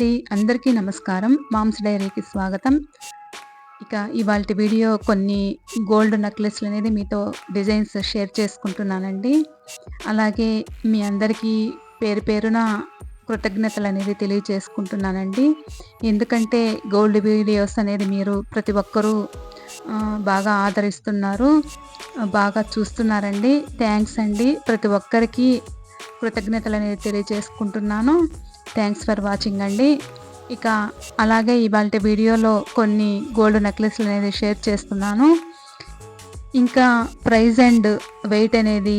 అందరికీ నమస్కారం. మామ్స్ డైరీకి స్వాగతం. ఇక ఇవాల్టి వీడియో కొన్ని గోల్డ్ నెక్లెస్‌లనేది మీతో డిజైన్స్ షేర్ చేసుకుంటున్నానండి. అలాగే మీ అందరికీ పేరు పేరున కృతజ్ఞతలనేది తెలియచేసుకుంటున్నానండి. ఎందుకంటే గోల్డ్ వీడియోస్ అనేది మీరు ప్రతి ఒక్కరూ బాగా ఆదరిస్తున్నారు. బాగా చూస్తున్నారండి. థ్యాంక్స్ అండి. ప్రతి ఒక్కరికి కృతజ్ఞతలనేది తెలియచేసుకుంటున్నాను. థ్యాంక్స్ ఫర్ వాచింగ్ అండి. ఇక అలాగే ఇవాల్టి వీడియోలో కొన్ని గోల్డ్ నెక్లెస్లు అనేది షేర్ చేస్తున్నాను. ఇంకా ప్రైస్ అండ్ వెయిట్ అనేది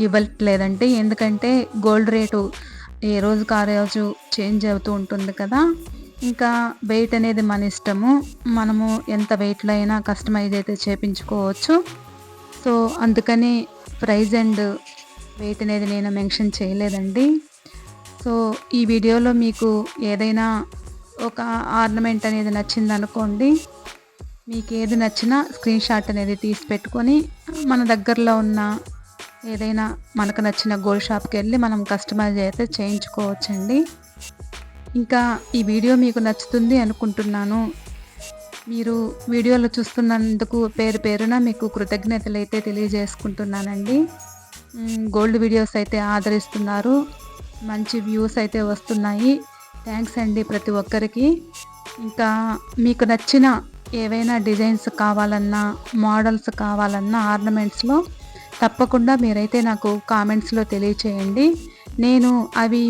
ఇవ్వట్లేదండి. ఎందుకంటే గోల్డ్ రేటు ఏ రోజుకి ఆ రోజు చేంజ్ అవుతూ ఉంటుంది కదా. ఇంకా వెయిట్ అనేది మన ఇష్టము. మనము ఎంత వెయిట్లో అయినా కస్టమైజ్ అయితే చేపించుకోవచ్చు. సో అందుకని ప్రైస్ అండ్ వెయిట్ అనేది నేను మెన్షన్ చేయలేదండి. సో ఈ వీడియోలో మీకు ఏదైనా ఒక ఆర్నమెంట్ అనేది నచ్చిందనుకోండి, మీకు ఏది నచ్చినా స్క్రీన్ షాట్ అనేది తీసి పెట్టుకొని మన దగ్గరలో ఉన్న ఏదైనా మనకు నచ్చిన గోల్డ్ షాప్కి వెళ్ళి మనం కస్టమైజ్ అయితే చేయించుకోవచ్చండి. ఇంకా ఈ వీడియో మీకు నచ్చుతుంది అనుకుంటున్నాను. మీరు వీడియోలో చూస్తున్నందుకు పేరు పేరున మీకు కృతజ్ఞతలు అయితే తెలియజేసుకుంటున్నానండి. గోల్డ్ వీడియోస్ అయితే ఆదరిస్తున్నారు. మంచి వ్యూస్ అయితే వస్తున్నాయి. థ్యాంక్స్ అండి ప్రతి ఒక్కరికి. ఇంకా మీకు నచ్చిన ఏవైనా డిజైన్స్ కావాలన్నా, మోడల్స్ కావాలన్నా ఆర్నమెంట్స్లో తప్పకుండా మీరైతే నాకు కామెంట్స్లో తెలియచేయండి. నేను అవి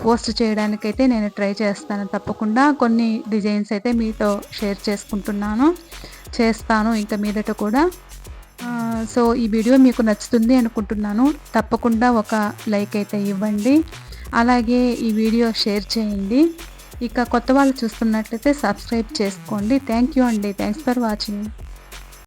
పోస్ట్ చేయడానికైతే నేను ట్రై చేస్తాను. తప్పకుండా కొన్ని డిజైన్స్ అయితే మీతో షేర్ చేస్తాను ఇంకా మీదట కూడా. సో ఈ వీడియో మీకు నచ్చుతుంది అనుకుంటున్నాను. తప్పకుండా ఒక లైక్ అయితే ఇవ్వండి. అలాగే ఈ వీడియో షేర్ చేయండి. ఇక కొత్త వాళ్ళు చూస్తున్నట్లయితే సబ్స్క్రైబ్ చేసుకోండి. థ్యాంక్ యూ అండి. Thanks for watching.